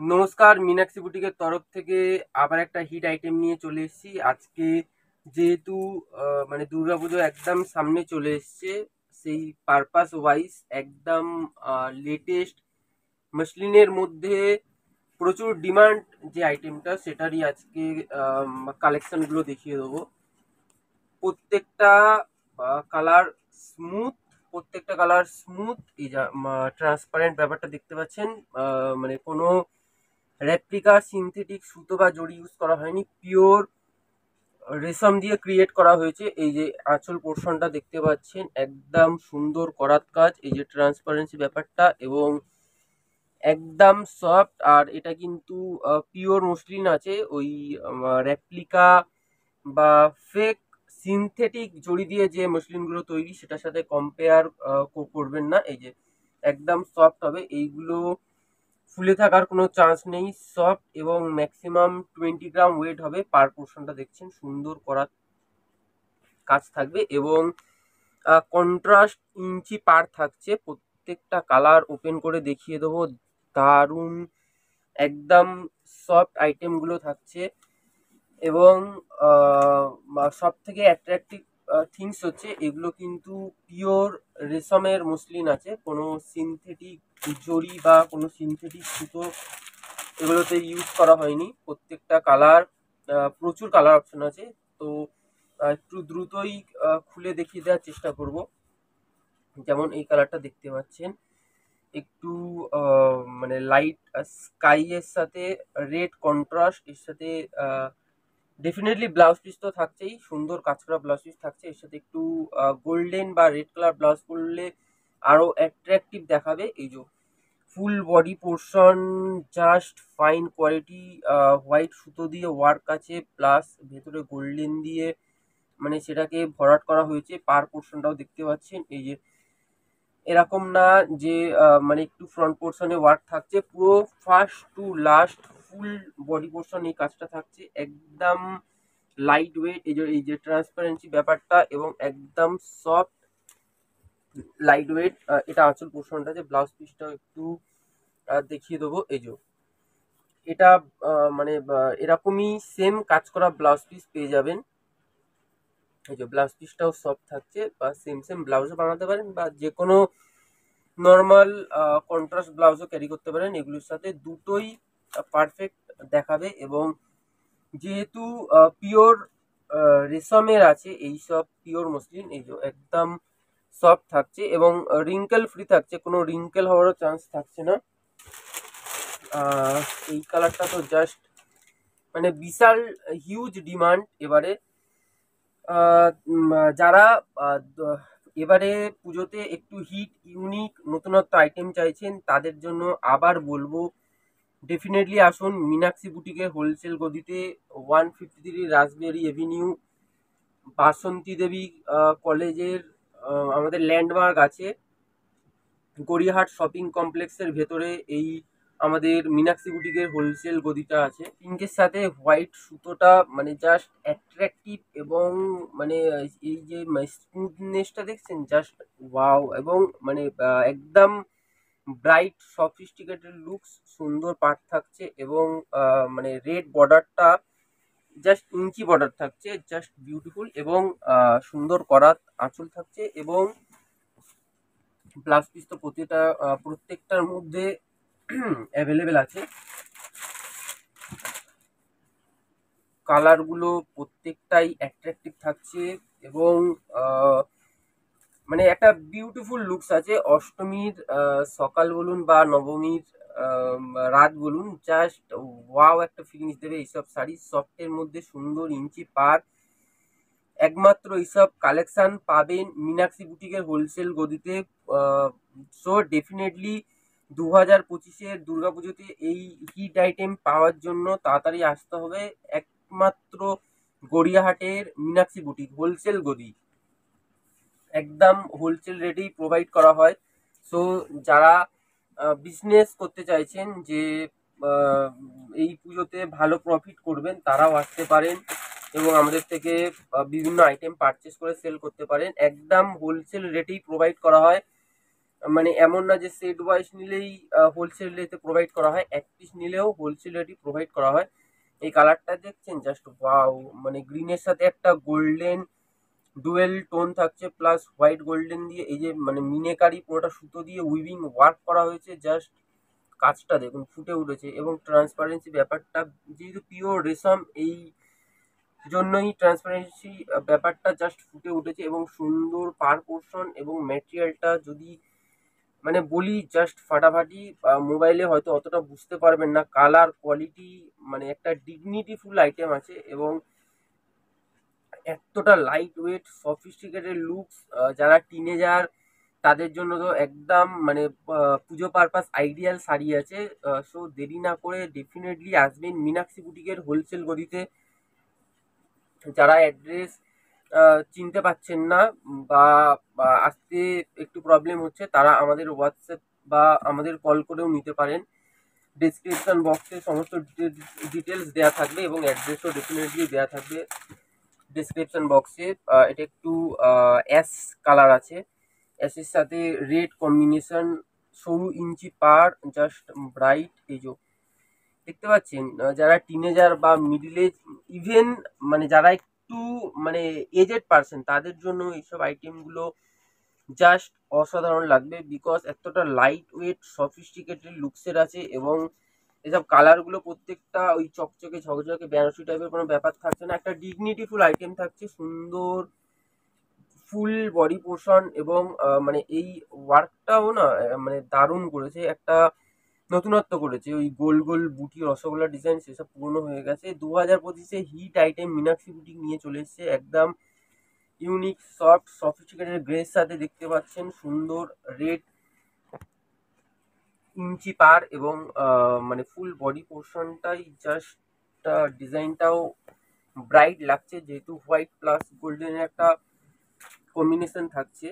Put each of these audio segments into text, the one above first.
নমস্কার, মীনাক্ষী বুটিকের তরফ থেকে আবার একটা হিট আইটেম নিয়ে চলে এসেছি আজকে। যেহেতু মানে দুর্গাপুজো একদম সামনে চলে এসছে, সেই পারপাস ওয়াইজ একদম লেটেস্ট মসলিনের মধ্যে প্রচুর ডিমান্ড যে আইটেমটা, সেটারই আজকে কালেকশনগুলো দেখিয়ে দেবো। প্রত্যেকটা কালার স্মুথ, প্রত্যেকটা কালার স্মুথ। এই যা ট্রান্সপারেন্ট ব্যাপারটা দেখতে পাচ্ছেন, মানে কোনো রেপ্লিকা সিনথেটিক সুতো বা জড়ি ইউজ করা হয়নি, পিওর রেশম দিয়ে ক্রিয়েট করা হয়েছে। এই যে আঁচল পোর্শনটা দেখতে পাচ্ছেন, একদম সুন্দর করাত কাজ, এই যে ট্রান্সপারেন্সি ব্যাপারটা, এবং একদম সফট। আর এটা কিন্তু পিওর মসলিন আছে, ওই রেপ্লিকা বা ফেক সিনথেটিক জড়ি দিয়ে যে মসলিনগুলো তৈরি সেটার সাথে কম্পেয়ার করবেন না। এই যে একদম সফট হবে এইগুলো, ফুলে থাকার কোনো চান্স নেই, সফট, এবং ম্যাক্সিমাম 20 গ্রাম ওয়েট হবে। পার পোর্শনটা দেখছেন সুন্দর করা কাজ থাকবে, এবং কন্ট্রাস্ট ইঞ্চি পার থাকছে। প্রত্যেকটা কালার ওপেন করে দেখিয়ে দেবো, দারুণ একদম সফট আইটেমগুলো থাকছে। এবং সব থেকে অ্যাট্রাকটিভ থিংস হচ্ছে এগুলো কিন্তু পিওর রেশমের মসলিন আছে, কোনো সিনথেটিক জড়ি বা কোনো সিনথেটিক সুতো এগুলোতে ইউজ করা হয়নি। প্রত্যেকটা কালার, প্রচুর কালার অপশন আছে, তো একটু দ্রুতই খুলে দেখিয়ে দেওয়ার চেষ্টা করব। যেমন এই কালারটা দেখতে পাচ্ছেন, একটু মানে লাইট স্কাই এর সাথে রেড কন্ট্রাস্ট, এর সাথে ডেফিনেটলি ব্লাউজ পিস তো থাকছেই, সুন্দর কাজ করা ব্লাউজ পিস থাকছে, এর সাথে একটু গোল্ডেন বা রেড কালার ব্লাউজ পরলে আরো অ্যাট্রাকটিভ দেখাবে। এই যে full body portion, just fine quality white সুতো দিয়ে ওয়ার্ক আছে, প্লাস ভেতরে গোল্ডেন দিয়ে মানে সেটাকে ভরাট করা হয়েছে। পার পোর্শনটাও দেখতে পাচ্ছেন, এই যে এরকম না যে মানে একটু ফ্রন্ট পোর্শনে ওয়ার্ক থাকছে, পুরো first to last full body portion এই কাজটা থাকছে। একদম লাইট ওয়েট, এই যে ট্রান্সপারেন্সি ব্যাপারটা, এবং একদম সফট লাইট ওয়েট। এটা আঁচল পোর্শনটা, যে ব্লাউজ পিসটাও একটু দেখিয়ে দেবো। এই যে এটা মানে এরকমই সেম কাজ করা ব্লাউজ পিস পেয়ে যাবেন। এই যে ব্লাউজ পিসটাও সফট থাকছে, বা সেম সেম ব্লাউজও বানাতে পারেন, বা যে কোনো নর্মাল কন্ট্রাস্ট ব্লাউজও ক্যারি করতে পারেন। এগুলোর সাথে দুটোই পারফেক্ট দেখাবে। এবং যেহেতু পিওর রেশমের আছে এইসব পিওর মসলিন, এই যে একদম সফট থাকছে, এবং রিঙ্কেল ফ্রি থাকছে, কোনো রিঙ্কেল হওয়ারও চান্স থাকছে না। এই কালারটা তো জাস্ট মানে বিশাল হিউজ ডিমান্ড এবারে। যারা এবারে পুজোতে একটু হিট ইউনিক নতুনত্ব আইটেম চাইছেন, তাদের জন্য আবার বলবো ডেফিনেটলি আসুন মীনাক্ষী বুটিকের হোলসেল গদিতে, 153 রাসবেরি এভিনিউ, বাসন্তী দেবী কলেজের আমাদের ল্যান্ডমার্ক আছে, গড়িয়াহাট শপিং কমপ্লেক্সের ভেতরে এই আমাদের মীনাক্ষী বুটিকের হোলসেল গদিটা আছে। পিঙ্কের সাথে হোয়াইট সুতোটা মানে জাস্ট অ্যাট্রাকটিভ, এবং মানে এই যে স্মুথনেসটা দেখছেন, জাস্ট ওয়াও। এবং মানে একদম ব্রাইট সফিস্টিকেটেড লুকস, সুন্দর পাট থাকছে, এবং মানে রেড বর্ডারটা জাস্ট ইঞ্চি বর্ডার থাকছে, জাস্ট বিউটিফুল, এবং সুন্দর করাত আঁচল থাকছে, এবং ব্লাউজ পিস তো প্রত্যেকটার মধ্যে অ্যাভেলেবেল আছে। কালারগুলো প্রত্যেকটাই অ্যাট্রাকটিভ থাকছে, এবং মানে একটা বিউটিফুল লুকস আছে। অষ্টমীর সকাল বলুন বা নবমীর রাত বলুন, জাস্ট ওয়াও একটা ফিলিংস দেবে এইসব শাড়ি। সফটের মধ্যে সুন্দর ইঞ্চি পার, একমাত্র এইসব কালেকশন পাবেন মীনাক্ষী বুটিকের হোলসেল গদিতে। সো ডেফিনেটলি 2025-এর দুর্গাপুজোতে এই হিট আইটেম পাওয়ার জন্য তাড়াতাড়ি আসতে হবে একমাত্র গড়িয়াহাটের মীনাক্ষী বুটিক হোলসেল গদি। একদম হোলসেল রেটেই প্রোভাইড করা হয়। সো যারা বিজনেস করতে চাইছেন, যে আহ, এই পুজোতে ভালো প্রফিট করবেন, তারাও আসতে পারেন এবং আমাদের থেকে বিভিন্ন আইটেম পারচেস করে সেল করতে পারেন। একদম হোলসেল রেটেই প্রোভাইড করা হয়। মানে এমন না যে সেট ওয়াইজ নিলেই হোলসেল রেটে প্রোভাইড করা হয়, এক পিস নিলেও হোলসেল রেটই প্রোভাইড করা হয়। এই কালারটা দেখছেন জাস্ট ওয়াও, মানে গ্রিনের সাথে একটা গোল্ডেন ডুয়েল টোন থাকছে, প্লাস হোয়াইট গোল্ডেন দিয়ে এই যে মানে মিনেকারি পুরোটা সুতো দিয়ে উইভিং ওয়ার্ক করা হয়েছে। জাস্ট কাজটা দেখুন ফুটে উঠেছে, এবং ট্রান্সপারেন্সি ব্যাপারটা যেহেতু পিওর রেশম, এই জন্যই ট্রান্সপারেন্সি ব্যাপারটা জাস্ট ফুটে উঠেছে, এবং সুন্দর পার পোর্শন এবং ম্যাটেরিয়ালটা যদি মানে বলি জাস্ট ফাটাফাটি। মোবাইলে হয়তো অতটা বুঝতে পারবেন না, কালার কোয়ালিটি মানে একটা ডিগনিটিফুল আইটেম আছে, এবং এতটা লাইট ওয়েট সফিস্টিকেটেড লুকস, যারা টিনেজার তাদের জন্য তো একদম মানে পুজো পারপাস আইডিয়াল শাড়ি আছে। সো দেরি না করে ডেফিনেটলি আসবেন মীনাক্ষী বুটিকের হোলসেল গদিতে। যারা অ্যাড্রেস চিনতে পারছেন না বা আসতে একটু প্রবলেম হচ্ছে, তারা আমাদের হোয়াটসঅ্যাপ বা আমাদের কল করেও নিতে পারেন। ডিসক্রিপশন বক্সে সমস্ত ডিটেলস দেওয়া থাকবে, এবং অ্যাড্রেসও ডেফিনেটলি দেওয়া থাকবে ডিসক্রিপশন বক্সে। এটা একটু অ্যাশ কালার আছে, অ্যাশের সাথে রেড কম্বিনেশন, সরু ইঞ্চি পার, জাস্ট ব্রাইট। এই যে দেখতে পাচ্ছেন, যারা টিনেজার বা মিডিল এজ, ইভেন মানে যারা একটু মানে এজেড পার্সন, তাদের জন্য এইসব আইটেমগুলো জাস্ট অসাধারণ লাগবে, বিকজ এতটা লাইট ওয়েট সফিস্টিকেটেড লুকসের আছে, এবং এসব কালারগুলো প্রত্যেকটা ওই চকচকে ঝকঝকে বেনারসি টাইপের কোনো ব্যাপার থাকছে না, একটা ডিগনিটিফুল আইটেম থাকছে, সুন্দর ফুল বডি পোর্শন, এবং মানে এই ওয়ার্কটাও না মানে দারুণ করেছে, একটা নতুনত্ব করেছে। ওই গোল গোল বুটি রসগোল্লা ডিজাইন সেসব পুরনো হয়ে গেছে। 2025-এ হিট আইটেম মীনাক্ষী বুটিক নিয়ে চলে এসেছে একদম ইউনিক সফট সফিস্টিকেটেড গ্রের সাথে। দেখতে পাচ্ছেন সুন্দর রেড ইঞ্চি পার, এবং মানে ফুল বডি পোর্শনটাই জাস্ট ডিজাইনটাও ব্রাইট লাগছে, যেহেতু হোয়াইট প্লাস গোল্ডেনের একটা কম্বিনেশন থাকছে।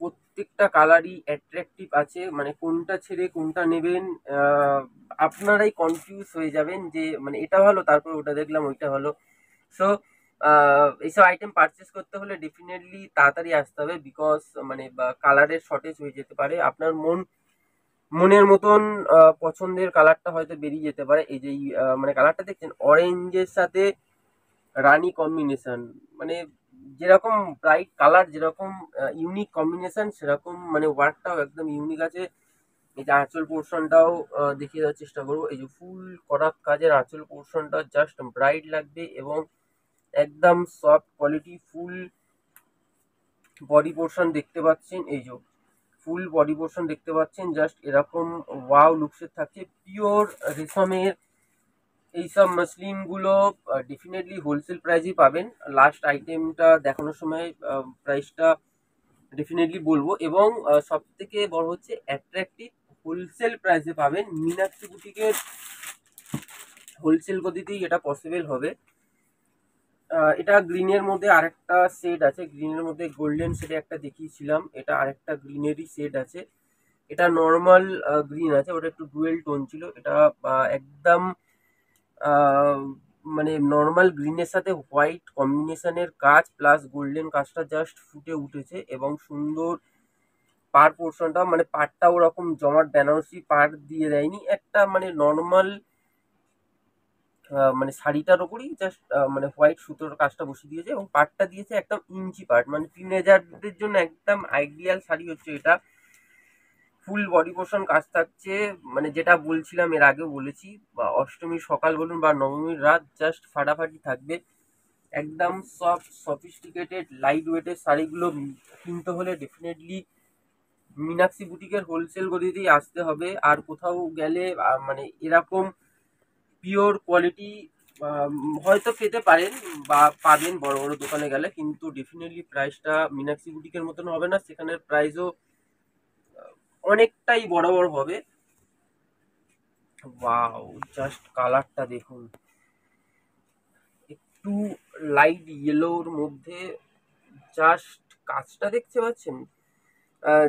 প্রত্যেকটা কালারই অ্যাট্রাকটিভ আছে, মানে কোনটা ছেড়ে কোনটা নেবেন আপনারাই কনফিউজ হয়ে যাবেন যে মানে এটা ভালো তারপর ওটা দেখলাম ওইটা ভালো। সো এইসব আইটেম পারচেস করতে হলে ডেফিনেটলি তাড়াতাড়ি আসতে হবে, বিকজ মানে কালারের শর্টেজ হয়ে যেতে পারে। আপনার মনের মতন পছন্দের কালারটা হয়তো বেরিয়ে যেতে পারে। এই যে মানে কালারটা দেখছেন অরেঞ্জের সাথে রানী কম্বিনেশন, মানে যেরকম ব্রাইট কালার, যেরকম ইউনিক কম্বিনেশন, সেরকম মানে ওয়ার্কটাও একদম ইউনিক আছে। এই যে আঁচল পোর্শনটাও দেখিয়ে দেওয়ার চেষ্টা করবো। এই যে ফুল করাত কাজের আঁচল পোর্শনটা জাস্ট ব্রাইট লাগবে, এবং একদম soft quality full body portion দেখতে পাচ্ছেন। এই যে ফুল বডি পোর্শন দেখতে পাচ্ছেন, জাস্ট এরকম ওয়াও লুকসের থাকছে। পিওর রেশমের এইসব মাসলিন গুলো ডেফিনেটলি হোলসেল প্রাইসই পাবেন। লাস্ট আইটেমটা দেখানোর সময় প্রাইসটা ডেফিনেটলি বলবো, এবং সব থেকে বড় হচ্ছে অ্যাট্রাকটিভ হোলসেল প্রাইসে পাবেন। মীনাক্ষী বুটিকের হোলসেল গতিতেই এটা পসিবল হবে। এটা গ্রিনের মধ্যে আরেকটা শেড আছে, গ্রিনের মধ্যে গোল্ডেন শেডে একটা দেখিয়েছিলাম, এটা আরেকটা গ্রিনেরই শেড আছে। এটা নর্মাল গ্রিন আছে, ওটা একটু ডুয়েল টোন ছিল। এটা একদম আহ, মানে নর্মাল গ্রিনের সাথে হোয়াইট কম্বিনেশনের কাজ প্লাস গোল্ডেন কাজটা জাস্ট ফুটে উঠেছে, এবং সুন্দর পার পোর্শনটা মানে পাড়টা ওরকম জমাট বেনারসি পাড় দিয়ে দেয়নি, একটা মানে নর্মাল মানে শাড়িটার ওপরই জাস্ট মানে হোয়াইট সুতোর কাজটা বসিয়ে দিয়েছে, এবং পাড়টা দিয়েছে একদম ইঞ্চি পাড়, মানে টিনেজারদের জন্য একদম আইডিয়াল শাড়ি হচ্ছে এটা। ফুল বডি পোর্শন কাজ থাকছে, মানে যেটা বলছিলাম এর আগেও বলেছি, বা অষ্টমীর সকাল বলুন বা নবমীর রাত, জাস্ট ফাটাফাটি থাকবে। একদম সফট সফিস্টিকেটেড লাইট ওয়েটের শাড়িগুলো কিনতে হলে ডেফিনেটলি মীনাক্ষী বুটিকের হোলসেল গদিতেই আসতে হবে। আর কোথাও গেলে মানে এরকম পিওর কোয়ালিটি হয়তো পেতে পারেন বা পাবেন বড় বড় দোকানে গেলে, কিন্তু ডেফিনেটলি প্রাইসটা মীনাক্ষী বুটিকের মতন হবে না, সেখানের প্রাইসও অনেকটাই বড় বড় হবে। ওয়াও, জাস্ট কালারটা দেখুন, একটু লাইট ইয়েলোর মধ্যে জাস্ট কাজটা দেখতে পাচ্ছেন।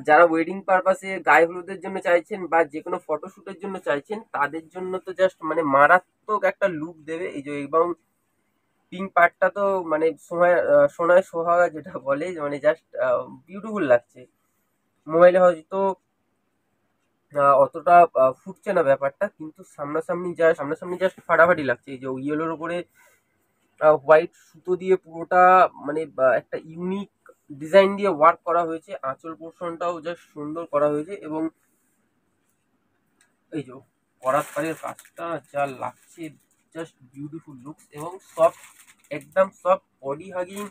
যারা ওয়েডিং পারপাসে গায়ে হলুদের জন্য চাইছেন বা যে কোনো ফটোশুটের জন্য চাইছেন, তাদের জন্য তো জাস্ট মানে মারাত্মক একটা লুক দেবে এই যে। এবং পিঙ্ক পার্টটা তো মানে সোনায় সোহাগা যেটা বলে, মানে জাস্ট বিউটিফুল লাগছে। মোবাইলে হয়তো অতটা ফুটছে না ব্যাপারটা, কিন্তু সামনাসামনি জাস্ট ফাটাফাটি লাগছে। এই যে ইয়েলোর উপরে হোয়াইট সুতো দিয়ে পুরোটা মানে একটা ইউনিক ডিজাইন দিয়ে ওয়ার্ক করা হয়েছে। আঁচল পোর্শনটাও জাস্ট সুন্দর করা হয়েছে, এবং এই যে করাত পাড়ের কাজটা যা লাগছে, জাস্ট বিউটিফুল লুকস এবং সফট, একদম সফট বডি হাগিং।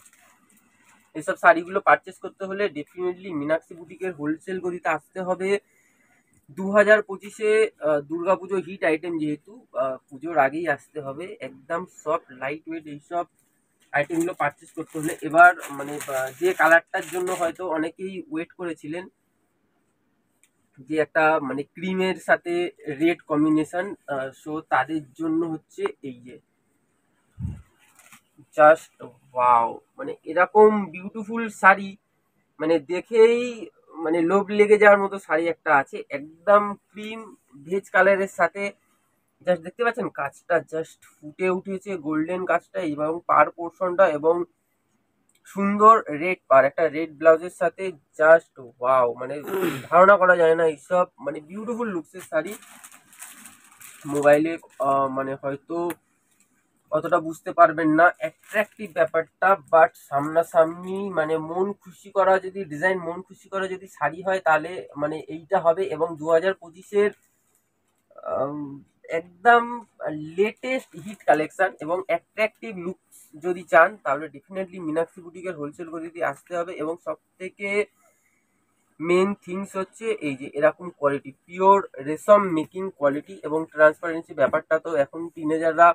এসব শাড়িগুলো পারচেস করতে হলে ডেফিনেটলি মীনাক্ষী বুটিকের হোলসেল গদিতে আসতে হবে। 2025-এ দুর্গাপুজো হিট আইটেম, যেহেতু পুজোর আগেই আসতে হবে। একদম সফট লাইট ওয়েট এইসব আইটেমগুলো পারচেস করতে হলে এবার মানে যে কালারটার জন্য হয়তো অনেকেই ওয়েট করেছিলেন, যে একটা মানে ক্রিমের সাথে রেড কম্বিনেশন, সো তাদের জন্য হচ্ছে এই যে জাস্ট ওয়াও, মানে এরকম বিউটিফুল শাড়ি মানে দেখেই মানে লোভ লেগে যাওয়ার মতো শাড়ি একটা আছে। একদম ক্রিম ভেজ কালারের সাথে জাস্ট দেখতে পাচ্ছেন কাজটা জাস্ট ফুটে উঠেছে, গোল্ডেন কাজটা এবং পার পোর্শনটা, এবং সুন্দর রেড পার, একটা রেড ব্লাউজের সাথে জাস্ট ওয়াও, মানে ধারণা করা যায় না এইসব মানে বিউটিফুল লুকসের শাড়ি। মোবাইলে মানে হয়তো অতটা বুঝতে পারবেন না অ্যাট্রাকটিভ ব্যাপারটা, বাট সামনাসামনি মানে মন খুশি করা যদি ডিজাইন, মন খুশি করা যদি শাড়ি হয়, তাহলে মানে এইটা হবে। এবং 2025-এর একদম লেটেস্ট হিট কালেকশন এবং অ্যাট্রাকটিভ লুক যদি চান, তাহলে ডেফিনেটলি মীনাক্ষী বুটিকের হোলসেল গদিতে আসতে হবে। এবং সব থেকে মেন থিংস হচ্ছে এই যে এরকম কোয়ালিটি, পিওর রেশম মেকিং কোয়ালিটি এবং ট্রান্সপারেন্সি ব্যাপারটা তো এখন টিনেজাররা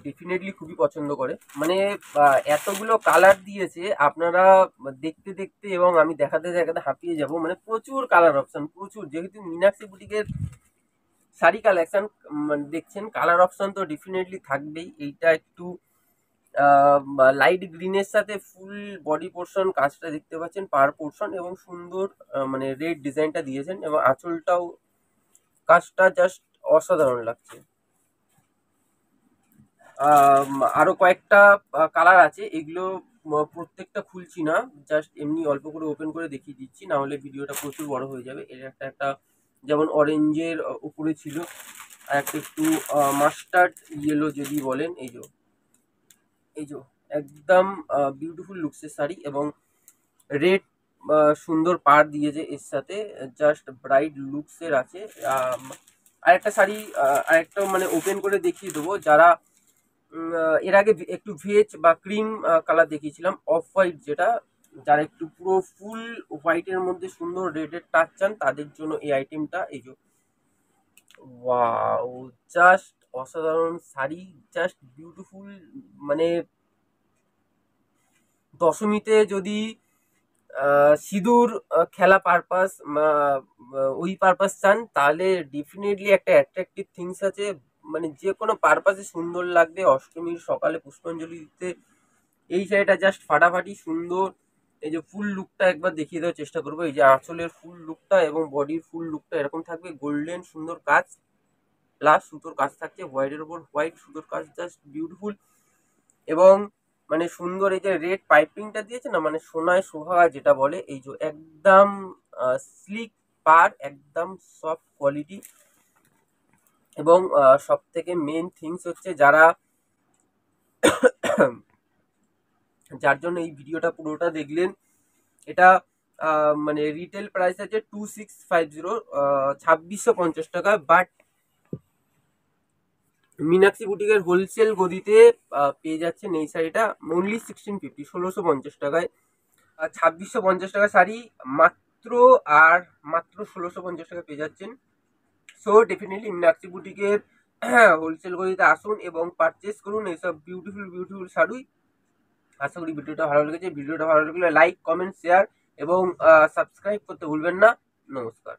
ডেফিনেটলি খুবই পছন্দ করে। মানে এতগুলো কালার দিয়েছে, আপনারা দেখতে দেখতে এবং আমি দেখাতে দেখাতে হাঁপিয়ে যাব। মানে প্রচুর কালার অপশন, প্রচুর। যেহেতু মীনাক্ষী বুটিকের শাড়ি কালেকশন দেখছেন, কালার অপশন তো ডেফিনেটলি থাকবেই। এইটা একটু লাইট গ্রিনের সাথে ফুল বডি পোর্শন কাজটা দেখতে পাচ্ছেন, পার পোর্শন, এবং সুন্দর মানে রেড ডিজাইনটা দিয়েছেন, এবং আঁচলটাও কাজটা জাস্ট অসাধারণ লাগছে। আরো কয়েকটা কালার আছে, এগুলো প্রত্যেকটা খুলছি না, জাস্ট এমনি অল্প করে ওপেন করে দেখিয়ে দিচ্ছি, না হলে ভিডিওটা প্রচুর বড় হয়ে যাবে। এর একটা যেমন অরেঞ্জের উপরে ছিল, আর একটা একটু মাস্টার্ড ইয়েলো যদি বলেন। এই যে একদম বিউটিফুল লুকসের শাড়ি, এবং রেড সুন্দর পাড় দিয়েছে এর সাথে, জাস্ট ব্রাইট লুকসের আছে। আরেকটা শাড়ি আরেকটা মানে ওপেন করে দেখিয়ে দেবো, যারা এর আগে একটু ভেজ বা ক্রিম কালার দেখিয়েছিলাম, অফ হোয়াইট যেটা, যারা একটু পুরো ফুল হোয়াইটের মধ্যে সুন্দর রেডের টাচ চান, তাদের জন্য এই আইটেমটা। এই যে ওয়াও, জাস্ট অসাধারণ শাড়ি, জাস্ট বিউটিফুল। মানে দশমীতে যদি সিঁদুর খেলা পারপাস, ওই পারপাস চান, তাহলে ডেফিনেটলি একটা অ্যাট্রাকটিভ থিংস আছে। মানে যে কোনো পারপাসে সুন্দর লাগবে। অষ্টমীর সকালে পুষ্পাঞ্জলি দিতে এই শাড়িটা জাস্ট ফাটাফাটি সুন্দর। এই যে ফুল লুকটা একবার দেখিয়ে দেওয়ার চেষ্টা করবো। এই যে আঁচলের ফুল লুকটা এবং বডির ফুল লুকটা এরকম থাকবে, গোল্ডেন সুন্দর কাজ প্লাস সুতোর কাজ থাকছে, হোয়াইটের উপর হোয়াইট সুতোর কাজ, জাস্ট বিউটিফুল। এবং মানে সুন্দর এই যে রেড পাইপিংটা দিয়েছে না, মানে সোনায় সোহাগা যেটা বলে। এই যে একদম স্লিক পার, একদম সফট কোয়ালিটি। এবং সব থেকে মেন থিংস হচ্ছে যার জন্য এই ভিডিওটা পুরোটা দেখলেন, এটা মানে রিটেল প্রাইস আছে 2650, 2650 টাকা, বাট মীনাক্ষী বুটিকের হোলসেল গদিতে পেয়ে যাচ্ছেন এই শাড়িটা অনলি 1650, 1650 টাকায়। 2650 টাকা শাড়ি মাত্র, আর মাত্র 1650 টাকা পেয়ে যাচ্ছেন। সো ডেফিনেটলি মীনাক্ষী বুটিকের হোলসেল গদিতে আসুন এবং পারচেস করুন এইসব বিউটিফুল বিউটিফুল শাড়ি। আশা করি ভিডিওটা ভালো লেগেছে। ভিডিওটা ভালো লাগলে লাইক, কমেন্ট, শেয়ার এবং সাবস্ক্রাইব করতে ভুলবেন না। নমস্কার।